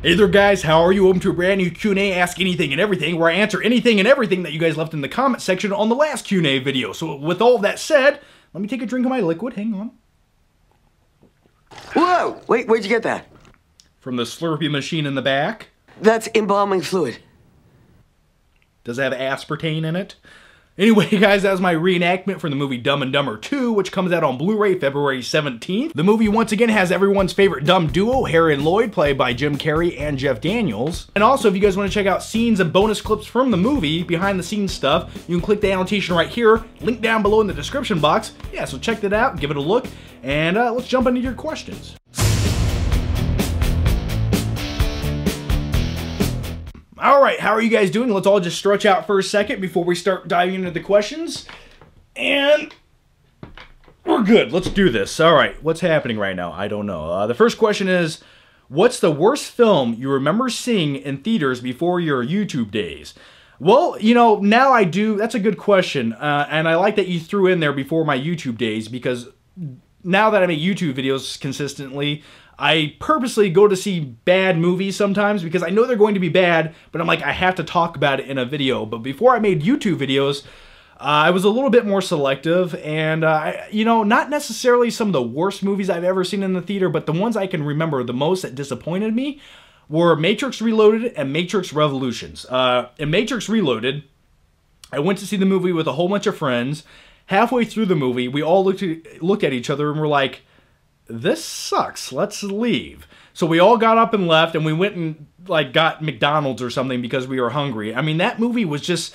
Hey there guys, how are you? Welcome to a brand new Q&A, Ask Anything and Everything, where I answer anything and everything that you guys left in the comment section on the last Q&A video. So with all of that said, let me take a drink of my liquid, hang on. Whoa! Wait, where'd you get that? From the Slurpee machine in the back. That's embalming fluid. Does it have aspartame in it? Anyway, guys, that was my reenactment for the movie Dumb and Dumber 2, which comes out on Blu-ray February 17th. The movie, once again, has everyone's favorite dumb duo, Harry and Lloyd, played by Jim Carrey and Jeff Daniels. And also, if you guys want to check out scenes and bonus clips from the movie, behind-the-scenes stuff, you can click the annotation right here, link down below in the description box. Yeah, so check that out, give it a look, and let's jump into your questions. Alright, how are you guys doing? Let's all just stretch out for a second before we start diving into the questions. And we're good. Let's do this. Alright, what's happening right now? I don't know. The first question is, what's the worst film you remember seeing in theaters before your YouTube days? Well, you know, now I do. That's a good question. And I like that you threw in there before my YouTube days, because now that I make YouTube videos consistently, I purposely go to see bad movies sometimes because I know they're going to be bad, but I'm like, I have to talk about it in a video. But before I made YouTube videos, I was a little bit more selective, and you know, not necessarily some of the worst movies I've ever seen in the theater, but the ones I can remember the most that disappointed me were Matrix Reloaded and Matrix Revolutions. In Matrix Reloaded, I went to see the movie with a whole bunch of friends. Halfway through the movie, we all looked at each other and were like, this sucks, let's leave. So we all got up and left, and we went and like got McDonald's or something because we were hungry. I mean, that movie was just,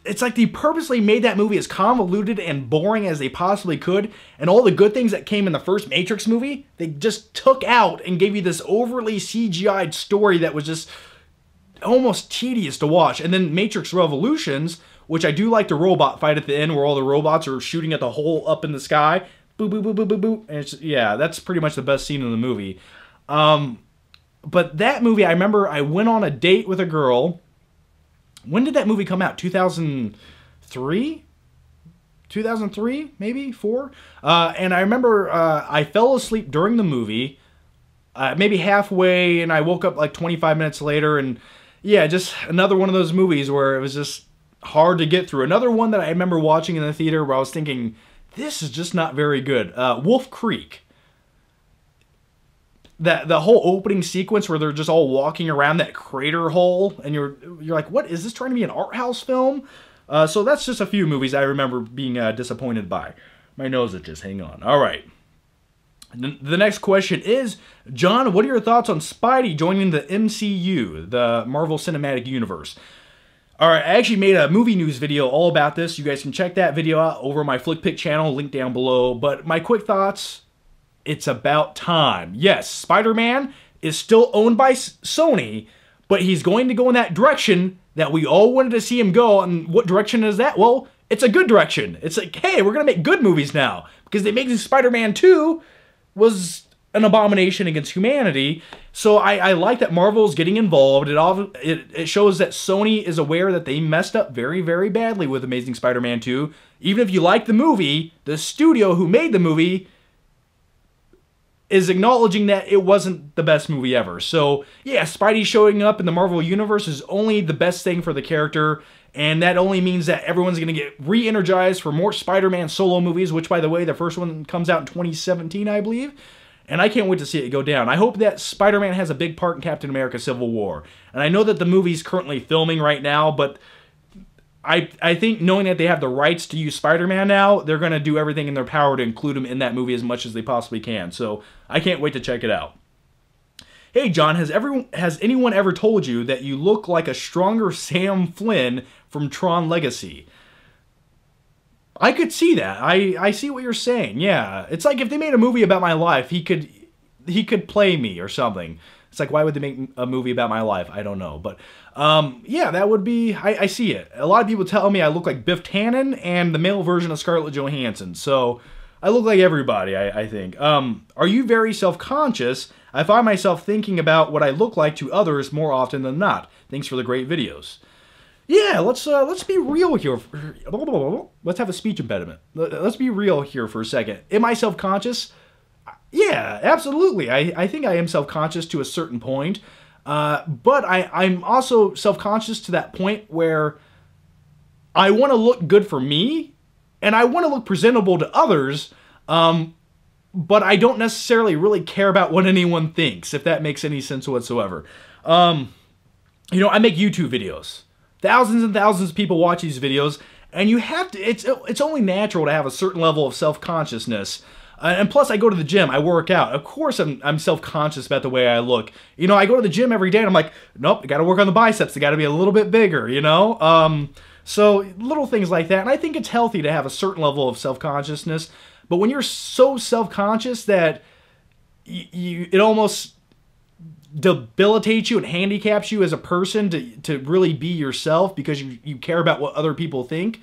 it's like they purposely made that movie as convoluted and boring as they possibly could, and all the good things that came in the first Matrix movie, they just took out and gave you this overly CGI'd story that was just almost tedious to watch. And then Matrix Revolutions, which I do like the robot fight at the end where all the robots are shooting at the hole up in the sky. Boo, boo, boo, boo, boo, boo. And it's, yeah, that's pretty much the best scene in the movie. But that movie, I remember I went on a date with a girl. When did that movie come out? 2003? 2003, maybe? 4? And I remember I fell asleep during the movie, maybe halfway, and I woke up like 25 minutes later. And yeah, just another one of those movies where it was just hard to get through. Another one that I remember watching in the theater where I was thinking, this is just not very good. Wolf Creek. The whole opening sequence where they're just all walking around that crater hole, and you're like, what is this, trying to be an art house film? So that's just a few movies I remember being disappointed by. My nose itches, hang on. All right. The next question is, John, what are your thoughts on Spidey joining the MCU, the Marvel Cinematic Universe? Alright, I actually made a movie news video all about this. You guys can check that video out over my FlickPick channel, link down below. But my quick thoughts, it's about time. Yes, Spider-Man is still owned by Sony, but he's going to go in that direction that we all wanted to see him go. And what direction is that? Well, it's a good direction. It's like, hey, we're going to make good movies now. Because The Amazing Spider-Man 2 was an abomination against humanity. So I like that Marvel's getting involved. It shows that Sony is aware that they messed up very, very badly with Amazing Spider-Man 2. Even if you like the movie, the studio who made the movie is acknowledging that it wasn't the best movie ever. So yeah, Spidey showing up in the Marvel Universe is only the best thing for the character, and that only means that everyone's going to get re-energized for more Spider-Man solo movies, which, by the way, the first one comes out in 2017, I believe. And I can't wait to see it go down. I hope that Spider-Man has a big part in Captain America Civil War. And I know that the movie's currently filming right now, but I think knowing that they have the rights to use Spider-Man now, they're going to do everything in their power to include him in that movie as much as they possibly can. So I can't wait to check it out. Hey John, has anyone ever told you that you look like a stronger Sam Flynn from Tron Legacy? I could see that. I see what you're saying. Yeah, it's like if they made a movie about my life, he could play me or something. It's like, why would they make a movie about my life? I don't know, but yeah, that would be. I see it. A lot of people tell me I look like Biff Tannen and the male version of Scarlett Johansson. So I look like everybody. I think. Are you very self-conscious? I find myself thinking about what I look like to others more often than not. Thanks for the great videos. Yeah, let's be real here. Let's have a speech impediment. Let's be real here for a second. Am I self-conscious? Yeah, absolutely. I think I am self-conscious to a certain point. But I'm also self-conscious to that point where I want to look good for me, and I want to look presentable to others, but I don't necessarily really care about what anyone thinks, if that makes any sense whatsoever. You know, I make YouTube videos. Thousands and thousands of people watch these videos, and you have to, it's only natural to have a certain level of self-consciousness. And plus, I go to the gym, I work out. Of course, I'm self-conscious about the way I look. You know, I go to the gym every day, and I'm like, nope, I gotta work on the biceps. They gotta be a little bit bigger, you know? So, little things like that. And I think it's healthy to have a certain level of self-consciousness. But when you're so self-conscious that it almost debilitates you and handicaps you as a person to really be yourself because you care about what other people think,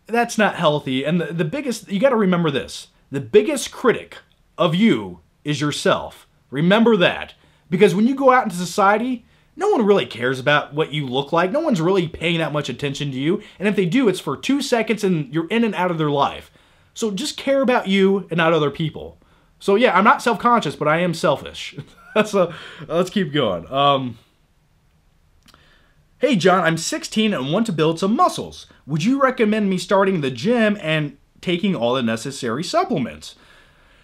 that's not healthy. And the biggest, you got to remember this, the biggest critic of you is yourself. Remember that. Because when you go out into society, no one really cares about what you look like. No one's really paying that much attention to you. And if they do, it's for 2 seconds and you're in and out of their life. So just care about you and not other people. So yeah, I'm not self-conscious, but I am selfish. Let's keep going. Hey John, I'm 16 and want to build some muscles. Would you recommend me starting the gym and taking all the necessary supplements?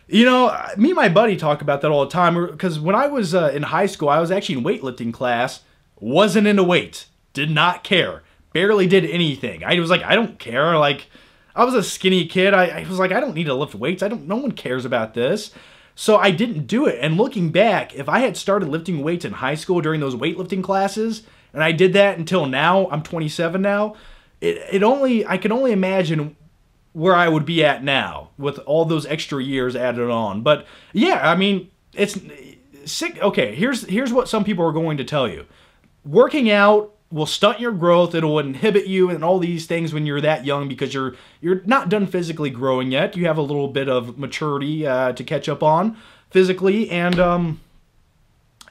You know, me and my buddy talk about that all the time, because when I was in high school, I was actually in weightlifting class, wasn't into weights, did not care, barely did anything. I was like, I don't care, like, I was a skinny kid, I was like, I don't need to lift weights, no one cares about this. So I didn't do it, and looking back, if I had started lifting weights in high school during those weightlifting classes, and I did that until now, I'm 27 now, I can only imagine where I would be at now with all those extra years added on. But yeah, I mean, it's sick. Okay, here's what some people are going to tell you. Working out will stunt your growth, it'll inhibit you and all these things when you're that young because you're not done physically growing yet. You have a little bit of maturity to catch up on physically, and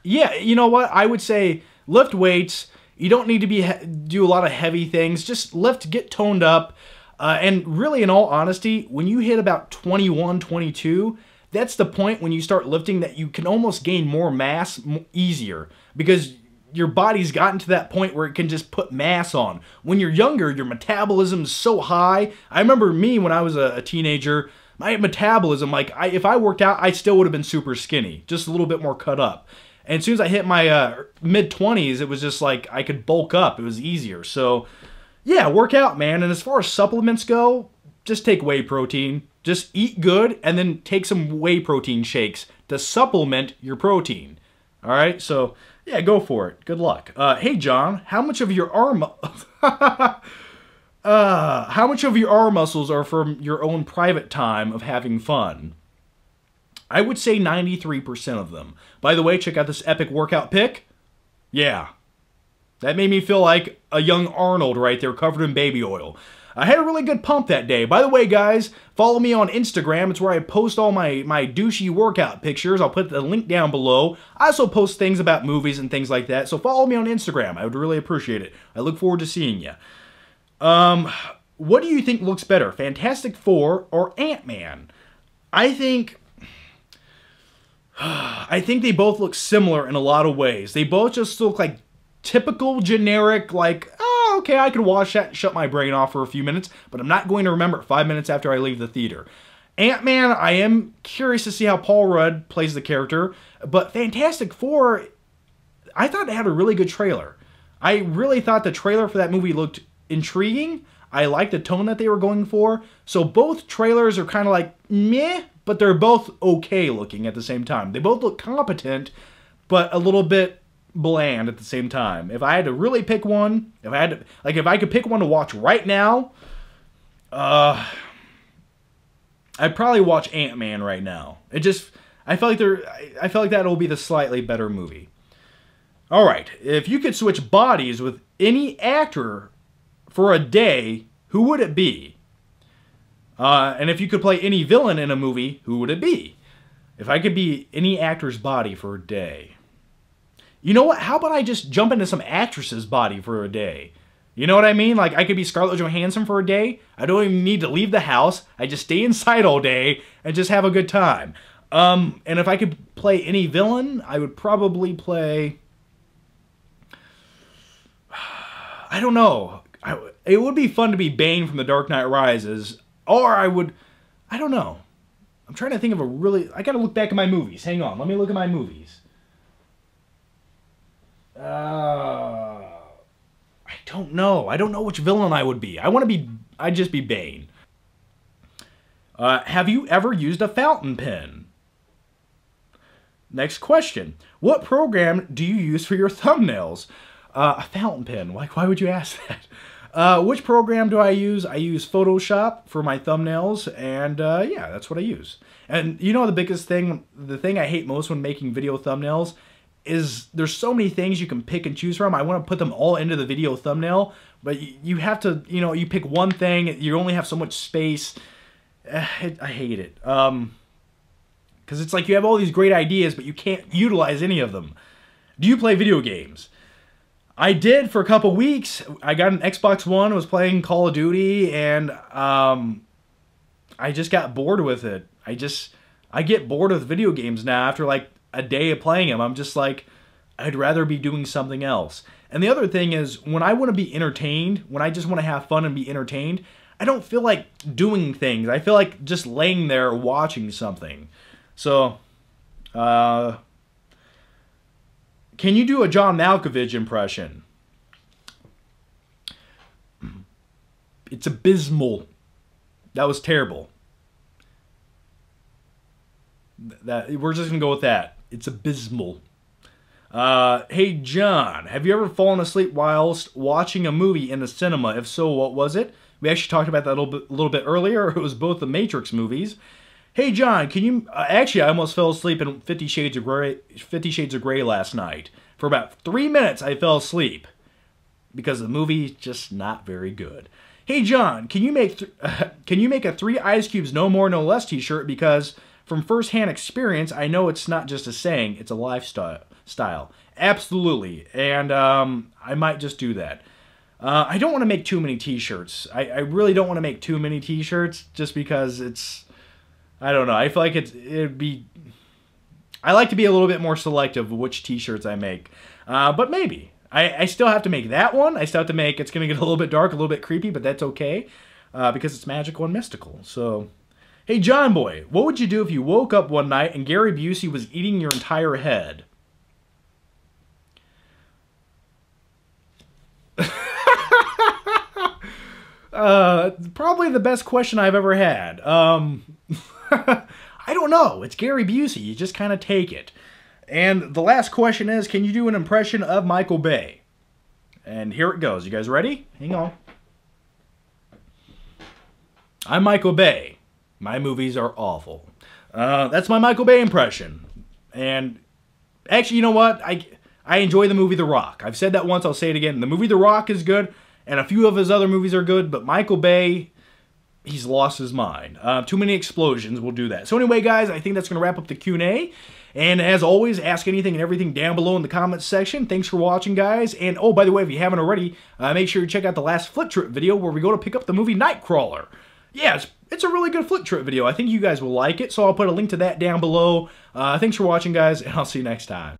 yeah, you know what? I would say lift weights. You don't need to do a lot of heavy things. Just lift, get toned up. And really, in all honesty, when you hit about 21, 22, that's the point when you start lifting that you can almost gain more mass easier because your body's gotten to that point where it can just put mass on. When you're younger, your metabolism's so high. I remember me when I was a teenager, my metabolism, like if I worked out, I still would have been super skinny, just a little bit more cut up. And as soon as I hit my mid-20s, it was just like I could bulk up. It was easier. So yeah, work out, man. And as far as supplements go, just take whey protein. Just eat good and then take some whey protein shakes to supplement your protein. All right? So, yeah, go for it. Good luck. Hey, John, how much of your arm muscles are from your own private time of having fun? I would say 93% of them. By the way, check out this epic workout pic. Yeah. That made me feel like a young Arnold right there, covered in baby oil. I had a really good pump that day. By the way, guys, follow me on Instagram. It's where I post all my douchey workout pictures. I'll put the link down below. I also post things about movies and things like that, so follow me on Instagram. I would really appreciate it. I look forward to seeing you. What do you think looks better, Fantastic Four or Ant-Man? I think they both look similar in a lot of ways. They both just look like typical, generic, like, oh, okay, I could watch that and shut my brain off for a few minutes, but I'm not going to remember it 5 minutes after I leave the theater. Ant-Man, I am curious to see how Paul Rudd plays the character, but Fantastic Four, I thought it had a really good trailer. I really thought the trailer for that movie looked intriguing. I liked the tone that they were going for, so both trailers are kind of like, meh, but they're both okay looking at the same time. They both look competent, but a little bit bland at the same time. If I had to really pick one, if I could pick one to watch right now, I'd probably watch Ant-Man right now. I feel like that'll be the slightly better movie. All right, if you could switch bodies with any actor for a day, who would it be? And if you could play any villain in a movie, who would it be? If I could be any actor's body for a day. You know what? How about I just jump into some actress's body for a day? You know what I mean? Like, I could be Scarlett Johansson for a day. I don't even need to leave the house. I just stay inside all day and just have a good time. And if I could play any villain, I would probably play... I don't know. It would be fun to be Bane from The Dark Knight Rises. Or I don't know. I'm trying to think of a really... I gotta look back at my movies. Hang on. Let me look at my movies. I don't know. I don't know which villain I would be. I'd just be Bane. Have you ever used a fountain pen? Next question. What program do you use for your thumbnails? A fountain pen. Like, why would you ask that? Which program do I use? I use Photoshop for my thumbnails, and yeah, that's what I use. And you know the biggest thing, the thing I hate most when making video thumbnails is there's so many things you can pick and choose from. I want to put them all into the video thumbnail, but you have to, you know, you pick one thing, you only have so much space. I hate it. Because it's like you have all these great ideas, but you can't utilize any of them. Do you play video games? I did for a couple weeks. I got an Xbox One, was playing Call of Duty, and I just got bored with it. I get bored with video games now after like a day of playing them. I'm just like, I'd rather be doing something else. And the other thing is, when I want to be entertained, when I just want to have fun and be entertained, I don't feel like doing things. I feel like just laying there watching something. So, can you do a John Malkovich impression? It's abysmal. That was terrible. We're just gonna go with that. It's abysmal. Hey John, have you ever fallen asleep whilst watching a movie in the cinema? If so, what was it? We actually talked about that a little bit earlier. It was both the Matrix movies. Hey John, can you... actually, I almost fell asleep in 50 Shades of Grey last night. For about 3 minutes, I fell asleep. Because the movie's just not very good. Hey John, can you make a 3 Ice Cubes No More No Less t-shirt? Because from first-hand experience, I know it's not just a saying, it's a lifestyle. Absolutely. And I might just do that. I don't want to make too many t-shirts. I really don't want to make too many t-shirts just because it's... I don't know. I feel like it'd be... I like to be a little bit more selective of which t-shirts I make. But maybe. I still have to make that one. I still have to make... It's going to get a little bit dark, a little bit creepy, but that's okay. Because it's magical and mystical. So... Hey, John Boy, what would you do if you woke up one night and Gary Busey was eating your entire head? Probably the best question I've ever had. I don't know. It's Gary Busey. You just kind of take it. And the last question is, can you do an impression of Michael Bay? And here it goes. You guys ready? Hang on. I'm Michael Bay. My movies are awful. That's my Michael Bay impression. And actually, you know what? I enjoy the movie The Rock. I've said that once. I'll say it again. The movie The Rock is good. And a few of his other movies are good, but Michael Bay, he's lost his mind. Too many explosions will do that. So anyway, guys, I think that's going to wrap up the Q&A. And as always, ask anything and everything down below in the comments section. Thanks for watching, guys. And oh, by the way, if you haven't already, make sure you check out the last Flick Trip video where we go to pick up the movie Nightcrawler. Yeah, it's a really good Flick Trip video. I think you guys will like it, so I'll put a link to that down below. Thanks for watching, guys, and I'll see you next time.